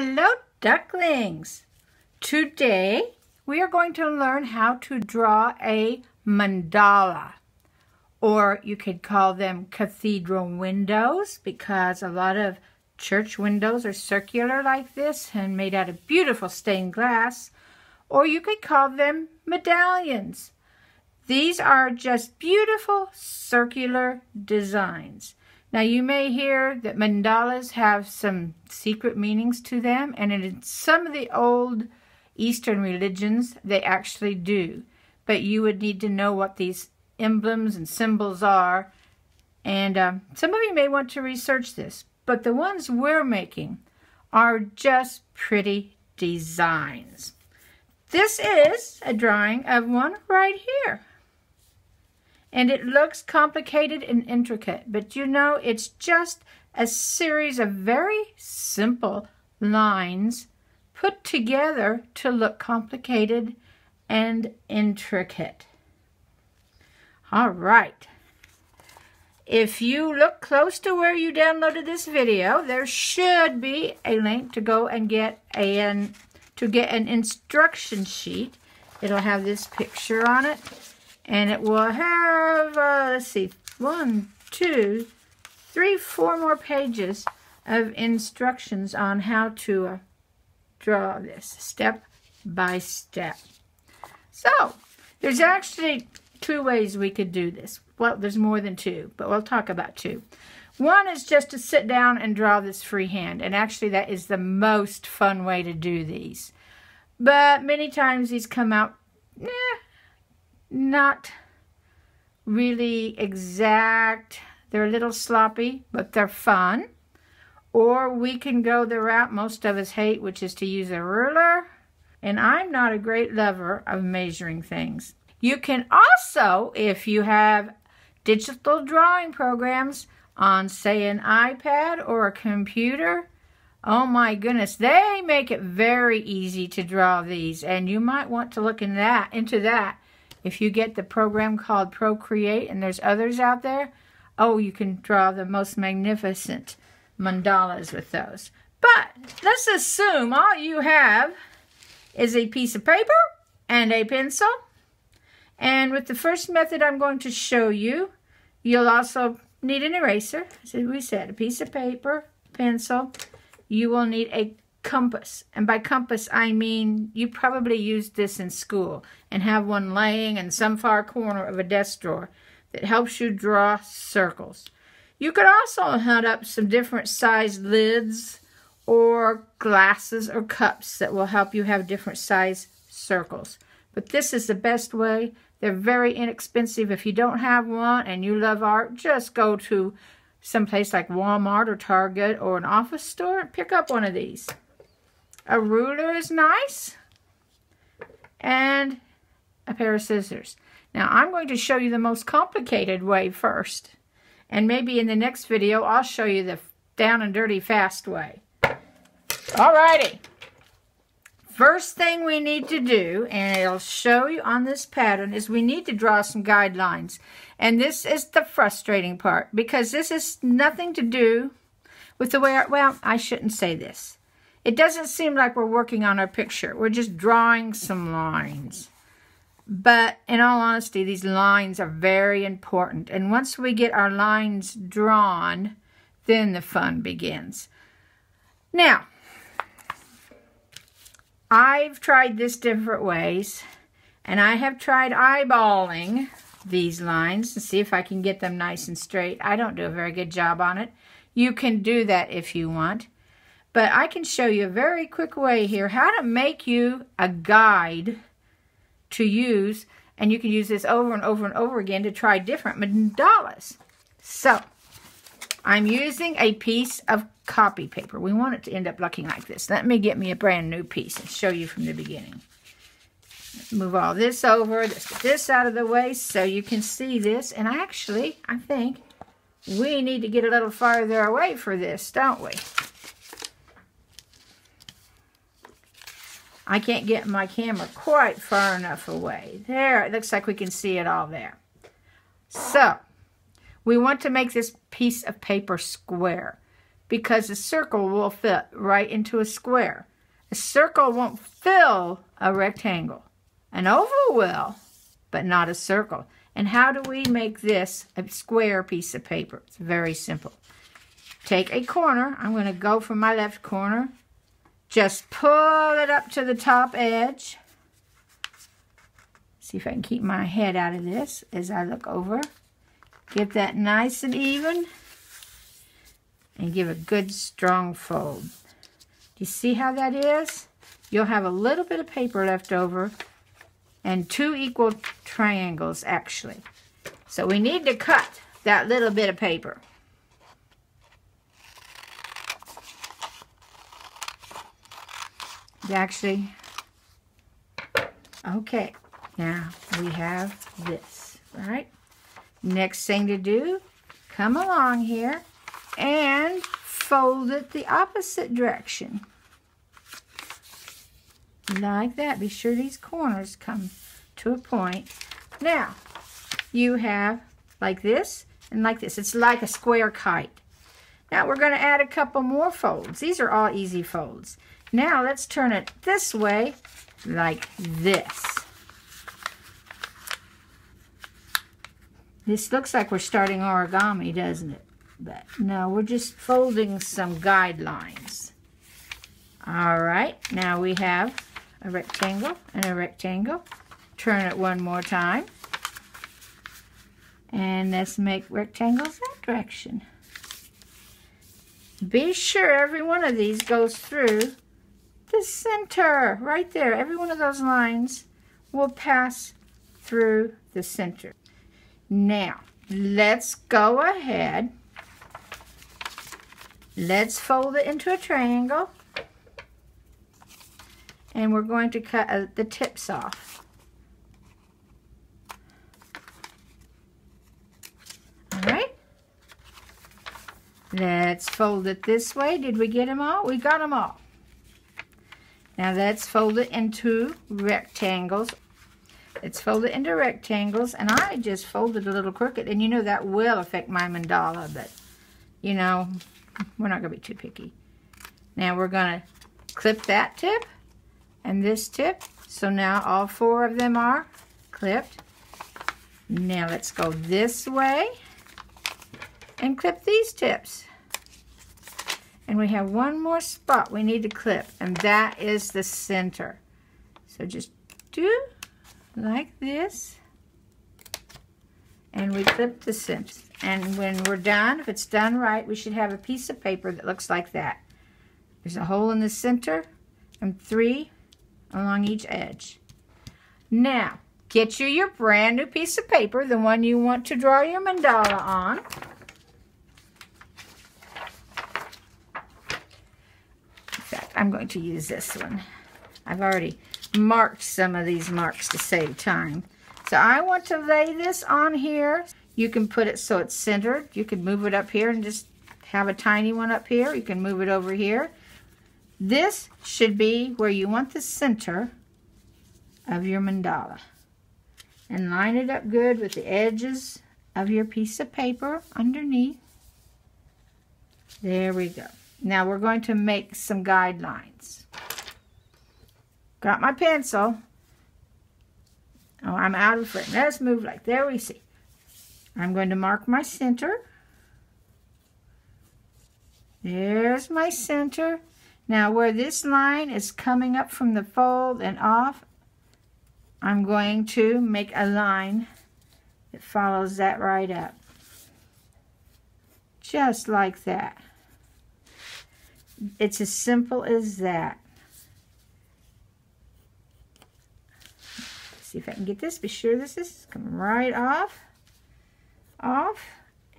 Hello, ducklings! Today we are going to learn how to draw a mandala, or you could call them cathedral windows because a lot of church windows are circular like this and made out of beautiful stained glass, or you could call them medallions. These are just beautiful circular designs. Now you may hear that mandalas have some secret meanings to them, and in some of the old Eastern religions they actually do. But you would need to know what these emblems and symbols are, and some of you may want to research this. But the ones we're making are just pretty designs. This is a drawing of one right here. And it looks complicated and intricate, but you know, it's just a series of very simple lines put together to look complicated and intricate. All right. If you look close to where you downloaded this video, there should be a link to go and get an instruction sheet. It'll have this picture on it. And it will have, let's see, 1, 2, 3, 4 more pages of instructions on how to draw this step by step. So, there's actually 2 ways we could do this. Well, there's more than 2, but we'll talk about 2. One is just to sit down and draw this freehand, and actually that is the most fun way to do these. But many times these come out, not really exact. They're a little sloppy, but they're fun. Or we can go the route most of us hate, which is to use a ruler. And I'm not a great lover of measuring things. You can also, if you have digital drawing programs on, say, an iPad or a computer, oh my goodness, they make it very easy to draw these. And you might want to look into that. If you get the program called Procreate, and there's others out there, oh, you can draw the most magnificent mandalas with those. But let's assume all you have is a piece of paper and a pencil. And with the first method I'm going to show you, you'll also need an eraser. As we said, a piece of paper, pencil. You will need a compass, and by compass I mean you probably used this in school and have one laying in some far corner of a desk drawer that helps you draw circles. You could also hunt up some different sized lids or glasses or cups that will help you have different size circles. But this is the best way. They're very inexpensive. If you don't have one and you love art, just go to someplace like Walmart or Target or an office store and pick up one of these. A ruler is nice, and a pair of scissors. Now, I'm going to show you the most complicated way first, and maybe in the next video, I'll show you the down and dirty fast way. Alrighty. First thing we need to do, and it'll show you on this pattern, is we need to draw some guidelines. And this is the frustrating part, because this is nothing to do with the way, well, I shouldn't say this. It doesn't seem like we're working on our picture. We're just drawing some lines. But in all honesty, these lines are very important. And once we get our lines drawn, then the fun begins. Now, I've tried this different ways. And I have tried eyeballing these lines to see if I can get them nice and straight. I don't do a very good job on it. You can do that if you want. But I can show you a very quick way here how to make you a guide to use. And you can use this over and over and over again to try different mandalas. So, I'm using a piece of copy paper. We want it to end up looking like this. Let me get me a brand new piece and show you from the beginning. Let's move all this over. Let's get this out of the way so you can see this. And actually, I think we need to get a little farther away for this, don't we? I can't get my camera quite far enough away. There, it looks like we can see it all there. So, we want to make this piece of paper square. because a circle will fit right into a square. A circle won't fill a rectangle. An oval will, but not a circle. And how do we make this a square piece of paper? It's very simple. Take a corner. I'm going to go from my left corner. Just pull it up to the top edge. See if I can keep my head out of this as I look over. Get that nice and even. And give a good strong fold. Do you see how that is? You'll have a little bit of paper left over. And 2 equal triangles, actually. So we need to cut that little bit of paper. Actually, okay, now we have this, right? Next thing to do, come along here and fold it the opposite direction. Like that. Be sure these corners come to a point. Now, you have like this and like this. It's like a square kite. Now, we're going to add a couple more folds. These are all easy folds. Now, let's turn it this way like this. This looks like we're starting origami, doesn't it? But no, we're just folding some guidelines. All right, now we have a rectangle and a rectangle. Turn it one more time. And let's make rectangles that direction. Be sure every one of these goes through the center, right there. Every one of those lines will pass through the center. Now, let's go ahead. Let's fold it into a triangle. And we're going to cut the tips off. All right. Let's fold it this way. Did we get them all? We got them all. Now let's fold it into rectangles. Let's fold it into rectangles, and I just folded a little crooked, and you know that will affect my mandala, but you know, we're not going to be too picky. Now we're going to clip that tip and this tip, so now all 4 of them are clipped. Now let's go this way and clip these tips. And we have one more spot we need to clip, and that is the center. So just do like this, and we clip the center. And when we're done, if it's done right, we should have a piece of paper that looks like that. There's a hole in the center and 3 along each edge. Now, get you your brand new piece of paper, the one you want to draw your mandala on. I'm going to use this one. I've already marked some of these marks to save time. So I want to lay this on here. You can put it so it's centered. You can move it up here and just have a tiny one up here. You can move it over here. This should be where you want the center of your mandala. And line it up good with the edges of your piece of paper underneath. There we go. Now we're going to make some guidelines. Got my pencil. Oh, I'm out of frame. Let's move like there we see. I'm going to mark my center. There's my center. Now where this line is coming up from the fold and off, I'm going to make a line that follows that right up. Just like that. It's as simple as that. See if I can get this. Be sure this is coming right off, off,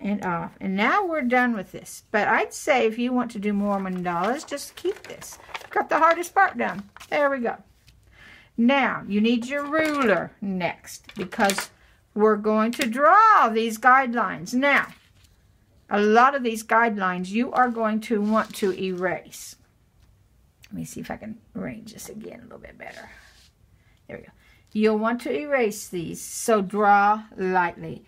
and off. And now we're done with this. But I'd say if you want to do more mandalas, just keep this. Got the hardest part done. There we go. Now, you need your ruler next because we're going to draw these guidelines. Now, a lot of these guidelines you are going to want to erase. Let me see if I can arrange this again a little bit better. There we go. You'll want to erase these, so draw lightly.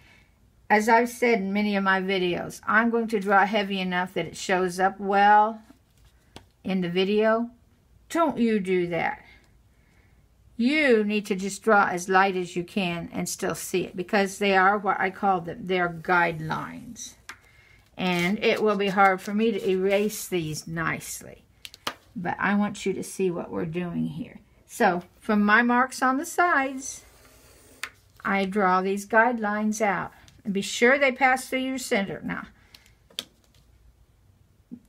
As I've said in many of my videos, I'm going to draw heavy enough that it shows up well in the video. Don't you do that. You need to just draw as light as you can and still see it, because they are what I call them. They're guidelines. And it will be hard for me to erase these nicely. But I want you to see what we're doing here. So, from my marks on the sides, I draw these guidelines out. And be sure they pass through your center. Now,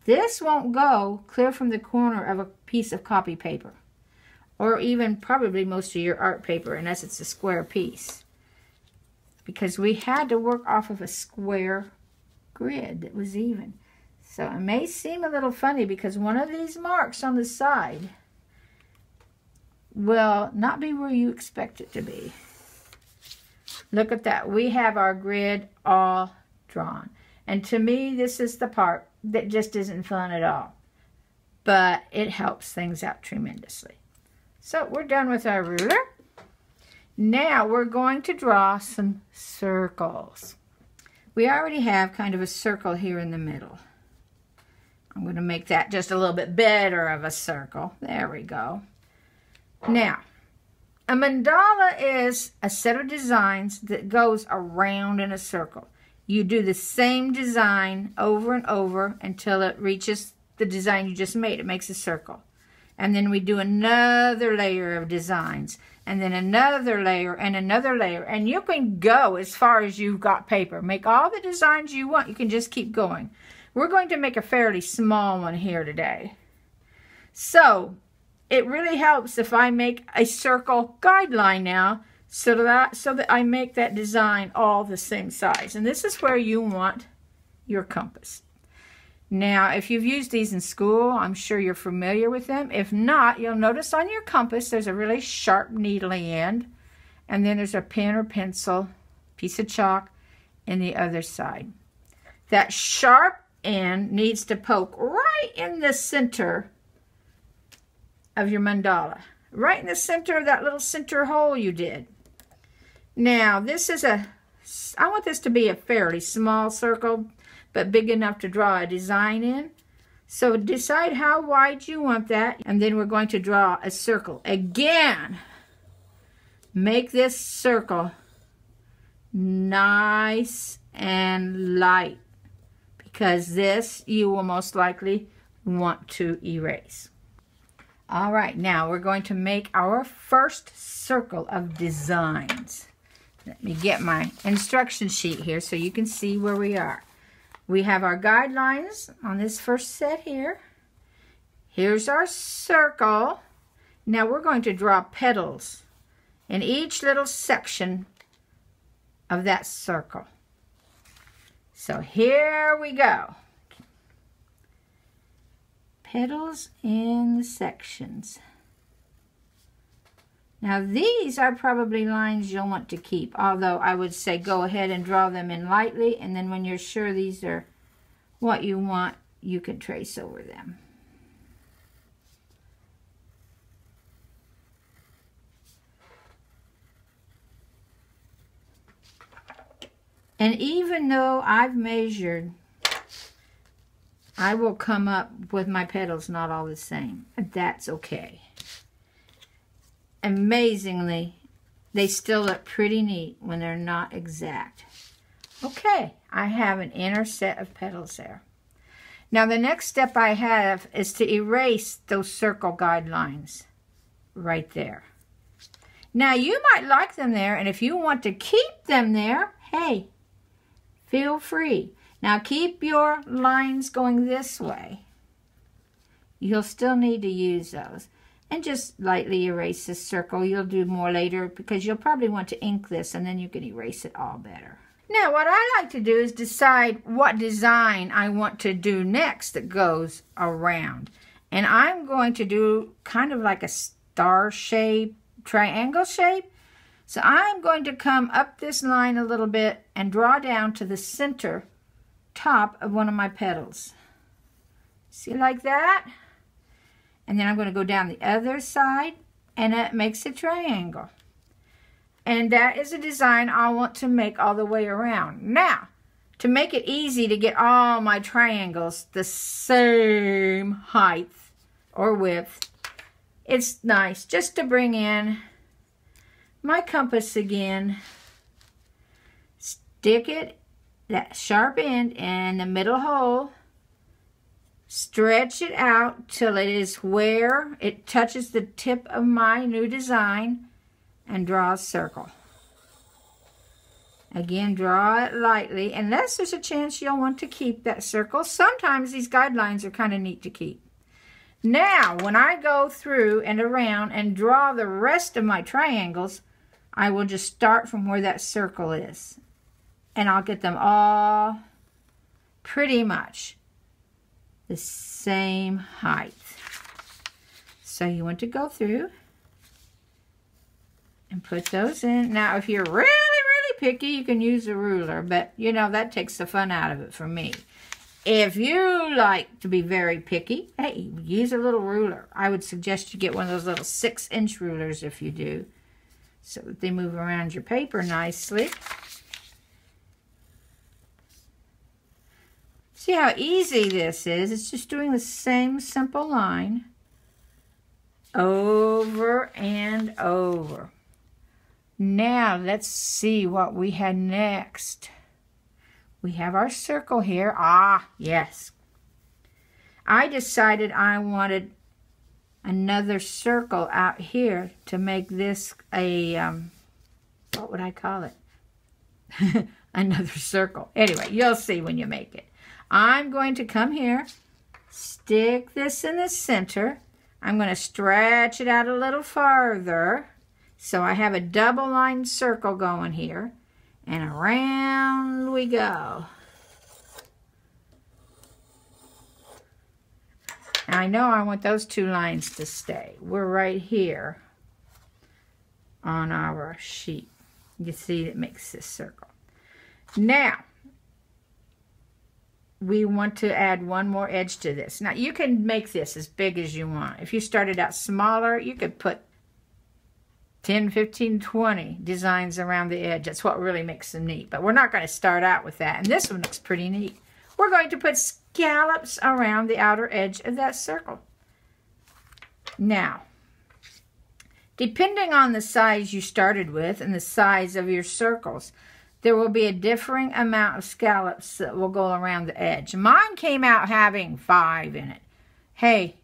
this won't go clear from the corner of a piece of copy paper. Or even probably most of your art paper, unless it's a square piece. Because we had to work off of a square grid that was even. So it may seem a little funny because one of these marks on the side will not be where you expect it to be. Look at that. We have our grid all drawn. And to me, this is the part that just isn't fun at all. But it helps things out tremendously. So we're done with our ruler. Now we're going to draw some circles. We already have kind of a circle here in the middle. I'm going to make that just a little bit better of a circle. There we go. Now, a mandala is a set of designs that goes around in a circle. You do the same design over and over until it reaches the design you just made. It makes a circle. And then we do another layer of designs. And then another layer and another layer. And you can go as far as you've got paper. Make all the designs you want. You can just keep going. We're going to make a fairly small one here today. So, it really helps if I make a circle guideline now so that I make that design all the same size. And this is where you want your compass. Now, if you've used these in school, I'm sure you're familiar with them. If not, you'll notice on your compass there's a really sharp needly end, and then there's a pen or pencil, piece of chalk, in the other side. That sharp end needs to poke right in the center of your mandala, right in the center of that little center hole you did. Now, I want this to be a fairly small circle, but big enough to draw a design in. So decide how wide you want that, and then we're going to draw a circle. Again, make this circle nice and light, because this you will most likely want to erase. All right, now we're going to make our first circle of designs. Let me get my instruction sheet here so you can see where we are. We have our guidelines on this first set here. Here's our circle. Now we're going to draw petals in each little section of that circle. So here we go. Petals in the sections. Now these are probably lines you'll want to keep, although I would say go ahead and draw them in lightly, and then when you're sure these are what you want, you can trace over them. And even though I've measured, I will come up with my petals not all the same. That's okay. Amazingly, they still look pretty neat when they're not exact. Okay, I have an inner set of petals there. Now the next step I have is to erase those circle guidelines right there. Now you might like them there, and if you want to keep them there, hey, feel free. Now keep your lines going this way. You'll still need to use those. And just lightly erase this circle. You'll do more later because you'll probably want to ink this, and then you can erase it all better. Now what I like to do is decide what design I want to do next that goes around. And I'm going to do kind of like a star shape, triangle shape. So I'm going to come up this line a little bit and draw down to the center top of one of my petals. See, like that? And then I'm going to go down the other side, and it makes a triangle. And that is a design I want to make all the way around. Now, to make it easy to get all my triangles the same height or width, it's nice just to bring in my compass again, stick it, that sharp end, in the middle hole, stretch it out till it is where it touches the tip of my new design, and draw a circle. Again, draw it lightly, unless there's a chance you'll want to keep that circle. Sometimes these guidelines are kind of neat to keep. Now, when I go through and around and draw the rest of my triangles, I will just start from where that circle is. And I'll get them all pretty much the same height. So you want to go through and put those in. Now, if you're really picky, you can use a ruler, but you know, that takes the fun out of it for me. If you like to be very picky, hey, use a little ruler. I would suggest you get one of those little 6-inch rulers if you do, so that they move around your paper nicely. See how easy this is? It's just doing the same simple line over and over. Now, let's see what we had next. We have our circle here. Ah, yes. I decided I wanted another circle out here to make this a, what would I call it? Another circle. Anyway, you'll see when you make it. I'm going to come here, stick this in the center. I'm going to stretch it out a little farther. So I have a double line circle going here, and around we go. Now I know I want those 2 lines to stay. We're right here on our sheet. You see it makes this circle. Now, we want to add one more edge to this. Now you can make this as big as you want. If you started out smaller, you could put 10, 15, 20 designs around the edge. That's what really makes them neat. But we're not going to start out with that. And this one looks pretty neat. We're going to put scallops around the outer edge of that circle. Now, depending on the size you started with and the size of your circles, there will be a differing amount of scallops that will go around the edge. Mine came out having 5 in it. Hey,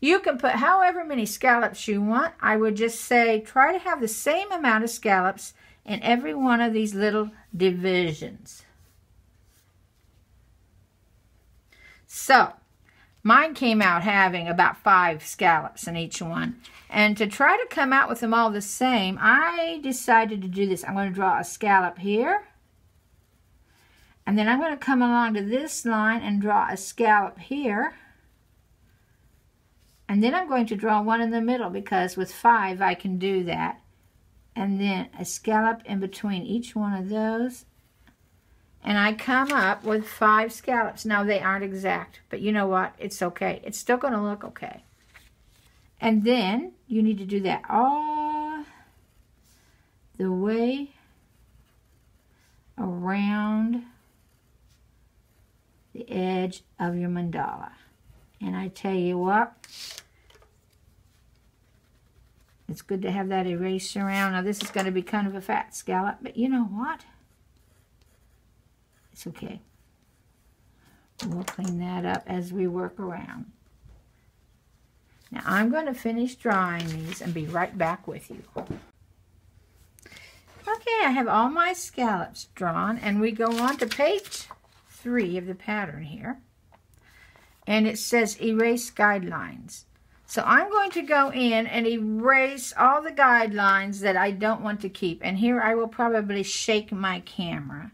you can put however many scallops you want. I would just say try to have the same amount of scallops in every one of these little divisions. So, mine came out having about 5 scallops in each one. And to try to come out with them all the same, I decided to do this. I'm going to draw a scallop here. And then I'm going to come along to this line and draw a scallop here. And then I'm going to draw one in the middle because with 5 I can do that. And then a scallop in between each one of those. And I come up with 5 scallops. Now they aren't exact, but you know what? It's okay. It's still going to look okay. And then you need to do that all the way around the edge of your mandala. And I tell you what, it's good to have that eraser around. Now this is going to be kind of a fat scallop, but you know what? It's okay. We'll clean that up as we work around. Now I'm going to finish drawing these and be right back with you. Okay, I have all my scallops drawn, and we go on to page 3 of the pattern here. And it says erase guidelines. So I'm going to go in and erase all the guidelines that I don't want to keep. And here I will probably shake my camera.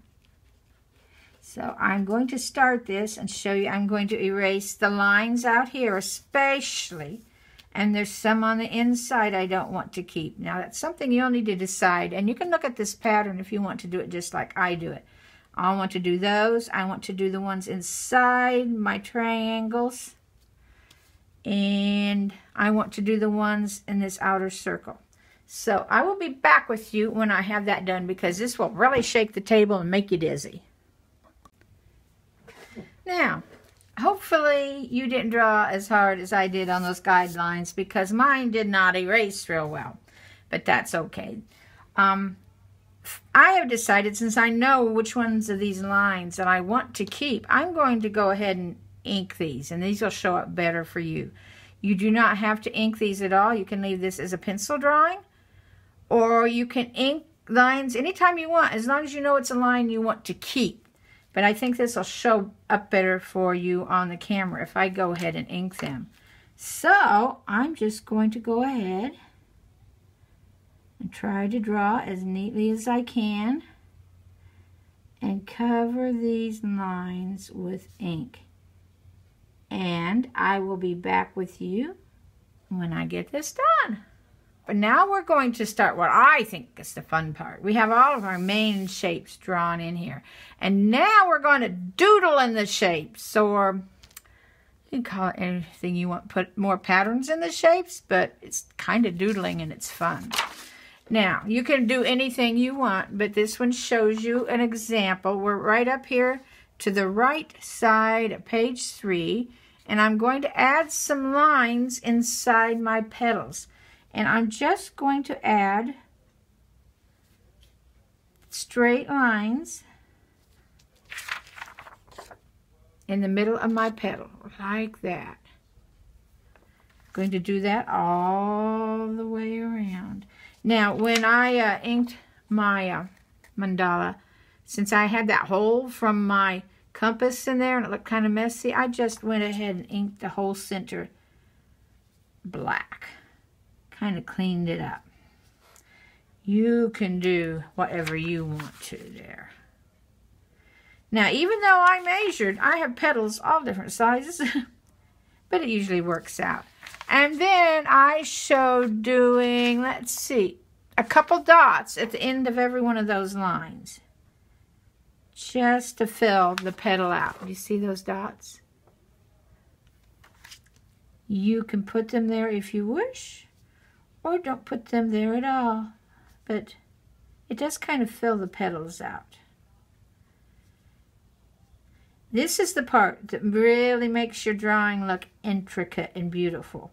So I'm going to start this and show you. I'm going to erase the lines out here especially. And there's some on the inside I don't want to keep. Now that's something you'll need to decide. And you can look at this pattern if you want to do it just like I do it. I want to do those. I want to do the ones inside my triangles. And I want to do the ones in this outer circle. So I will be back with you when I have that done, because this will really shake the table and make you dizzy. Now, hopefully you didn't draw as hard as I did on those guidelines, because mine did not erase real well. But that's okay. I have decided, since I know which ones of these lines that I want to keep, I'm going to go ahead and ink these, and these will show up better for you. You do not have to ink these at all. You can leave this as a pencil drawing, or you can ink lines anytime you want, as long as you know it's a line you want to keep. But I think this will show up better for you on the camera if I go ahead and ink them. So I'm just going to go ahead and try to draw as neatly as I can and cover these lines with ink. And I will be back with you when I get this done. But now we're going to start what I think is the fun part. We have all of our main shapes drawn in here. And now we're going to doodle in the shapes, or you can call it anything you want. Put more patterns in the shapes, but it's kind of doodling and it's fun. Now, you can do anything you want, but this one shows you an example. We're right up here to the right side of page 3, and I'm going to add some lines inside my petals. And I'm just going to add straight lines in the middle of my petal, like that. I'm going to do that all the way around. Now, when I inked my mandala, since I had that hole from my compass in there and it looked kind of messy, I just went ahead and inked the whole center black. Kind of cleaned it up. You can do whatever you want to there. Now, even though I measured, I have petals all different sizes, but it usually works out. And then I showed doing, let's see, a couple dots at the end of every one of those lines, just to fill the petal out. You see those dots? You can put them there if you wish, or don't put them there at all, but it does kind of fill the petals out. This is the part that really makes your drawing look intricate and beautiful.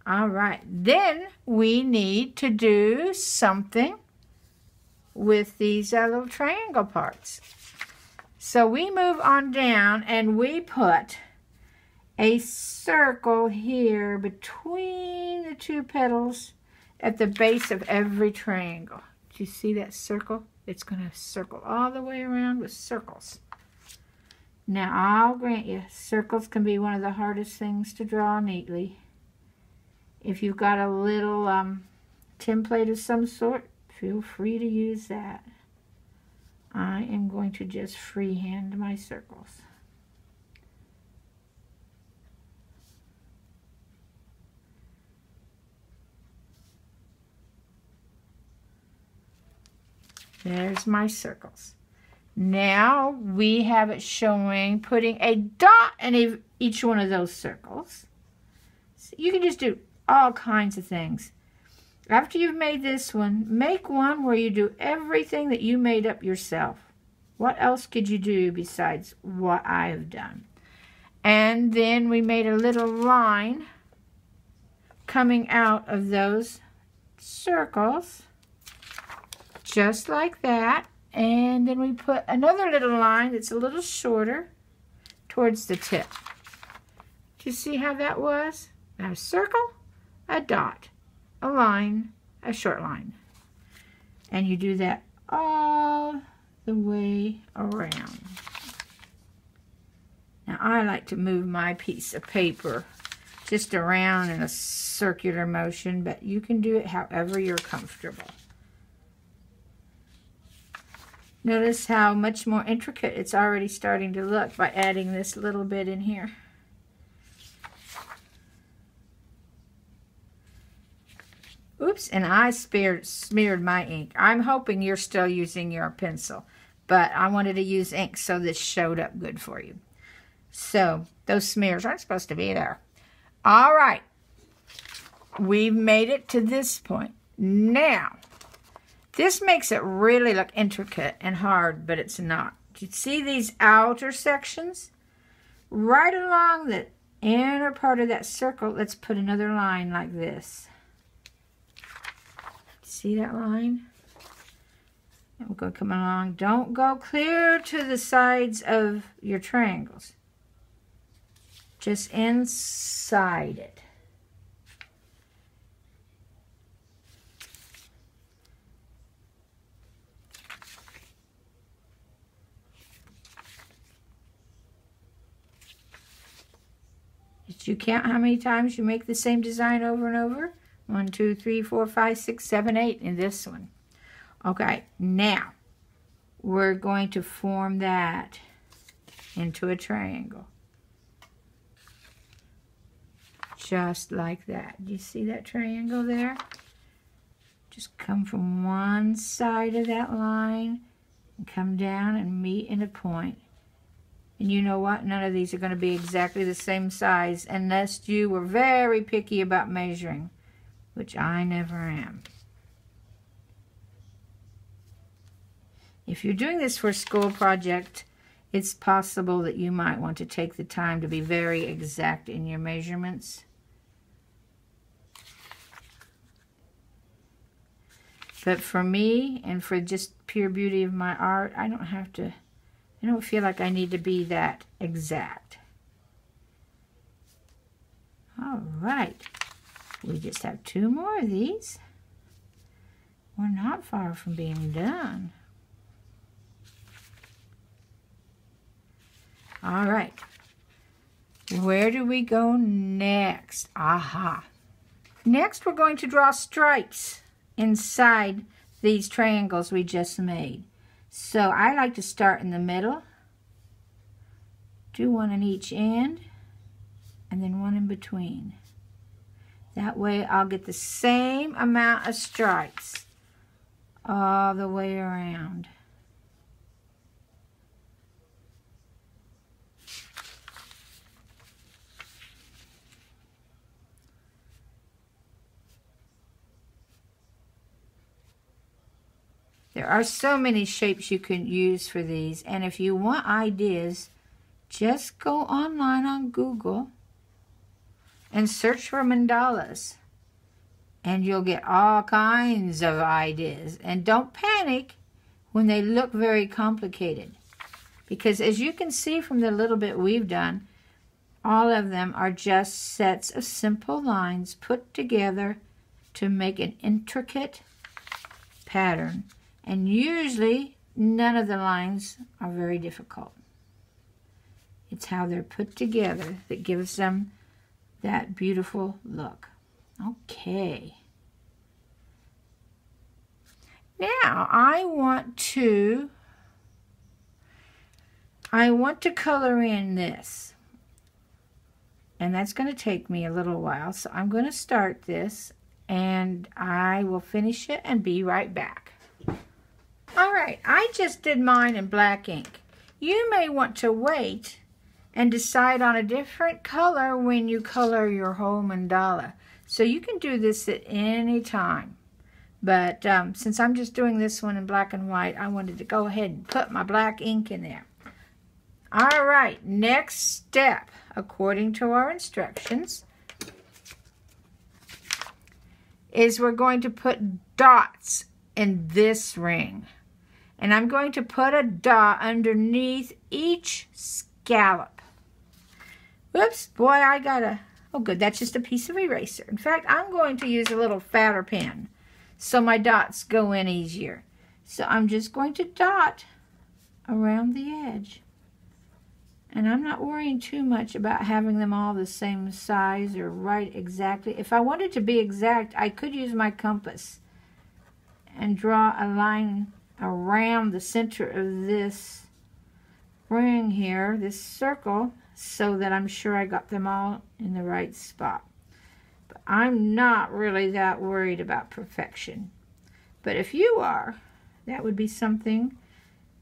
All right, then we need to do something with these little triangle parts. So we move on down and we put a circle here between the two petals at the base of every triangle. Do you see that circle? It's going to circle all the way around with circles. Now, I'll grant you, circles can be one of the hardest things to draw neatly. If you've got a little template of some sort, feel free to use that. I am going to just freehand my circles. There's my circles. Now we have it showing putting a dot in each one of those circles. So you can just do all kinds of things. After you've made this one, make one where you do everything that you made up yourself. What else could you do besides what I have done? And then we made a little line coming out of those circles, just like that. And then we put another little line that's a little shorter towards the tip. Do you see how that was? A circle, a dot, a line, a short line. And you do that all the way around. Now I like to move my piece of paper just around in a circular motion, but you can do it however you're comfortable. Notice how much more intricate it's already starting to look by adding this little bit in here. Oops, and I smeared my ink. I'm hoping you're still using your pencil, but I wanted to use ink so this showed up good for you. So those smears aren't supposed to be there. All right, we've made it to this point. Now, this makes it really look intricate and hard, but it's not. You see these outer sections? Right along the inner part of that circle, let's put another line like this. See that line? And we're going to come along. Don't go clear to the sides of your triangles. Just inside it. Did you count how many times you make the same design over and over? 1, 2, 3, 4, 5, 6, 7, 8 in this one. Okay, now we're going to form that into a triangle. Just like that. Do you see that triangle there? Just come from one side of that line and come down and meet in a point. And you know what? None of these are going to be exactly the same size unless you were very picky about measuring, which I never am. If you're doing this for a school project, it's possible that you might want to take the time to be very exact in your measurements. But for me, and for just pure beauty of my art, I don't feel like I need to be that exact. All right, we just have 2 more of these. We're not far from being done. All right, where do we go next? Aha. Next, we're going to draw stripes inside these triangles we just made. So I like to start in the middle, do one on each end, and then one in between. That way I'll get the same amount of stripes all the way around. There are so many shapes you can use for these, and if you want ideas, just go online on Google and search for mandalas, and you'll get all kinds of ideas. And don't panic when they look very complicated, because as you can see from the little bit we've done, all of them are just sets of simple lines put together to make an intricate pattern. And usually, none of the lines are very difficult. It's how they're put together that gives them that beautiful look. Okay. Now, I want to color in this. And that's going to take me a little while. So I'm going to start this, and I will finish it and be right back. Alright, I just did mine in black ink. You may want to wait and decide on a different color when you color your whole mandala. So you can do this at any time. But since I'm just doing this one in black and white, I wanted to go ahead and put my black ink in there. Alright, next step, according to our instructions, is we're going to put dots in this ring. And I'm going to put a dot underneath each scallop. Whoops, boy, I got a... Oh, good, that's just a piece of eraser. In fact, I'm going to use a little fatter pen so my dots go in easier. So I'm just going to dot around the edge. And I'm not worrying too much about having them all the same size or right exactly. If I wanted to be exact, I could use my compass and draw a line around the center of this ring here, this circle, so that I'm sure I got them all in the right spot. But I'm not really that worried about perfection. But if you are, that would be something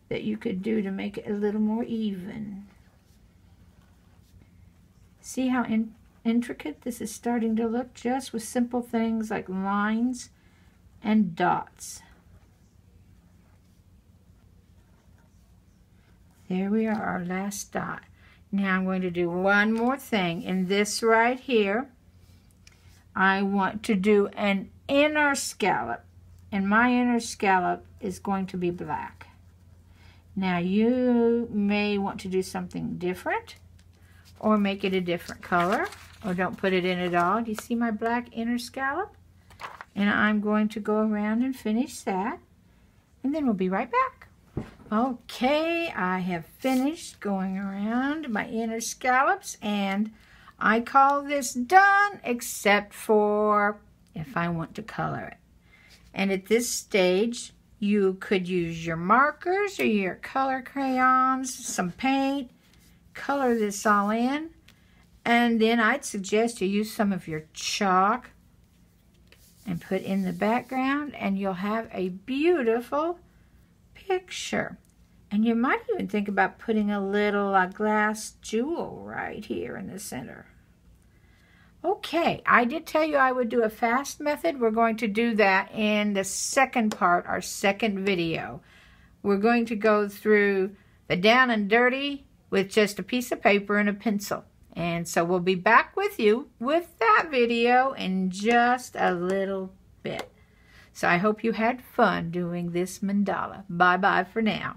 that you could do to make it a little more even. See how intricate this is starting to look, just with simple things like lines and dots. There we are, our last dot. Now I'm going to do one more thing. In this right here, I want to do an inner scallop. And my inner scallop is going to be black. Now you may want to do something different, or make it a different color, or don't put it in at all. Do you see my black inner scallop? And I'm going to go around and finish that, and then we'll be right back. Okay, I have finished going around my inner scallops, and I call this done, except for if I want to color it. And at this stage, you could use your markers or your color crayons, some paint, color this all in, and then I'd suggest you use some of your chalk and put in the background, and you'll have a beautiful picture. And you might even think about putting a little glass jewel right here in the center. Okay, I did tell you I would do a fast method. We're going to do that in the second part, our second video. We're going to go through the down and dirty with just a piece of paper and a pencil. And so we'll be back with you with that video in just a little bit. So I hope you had fun doing this mandala. Bye-bye for now.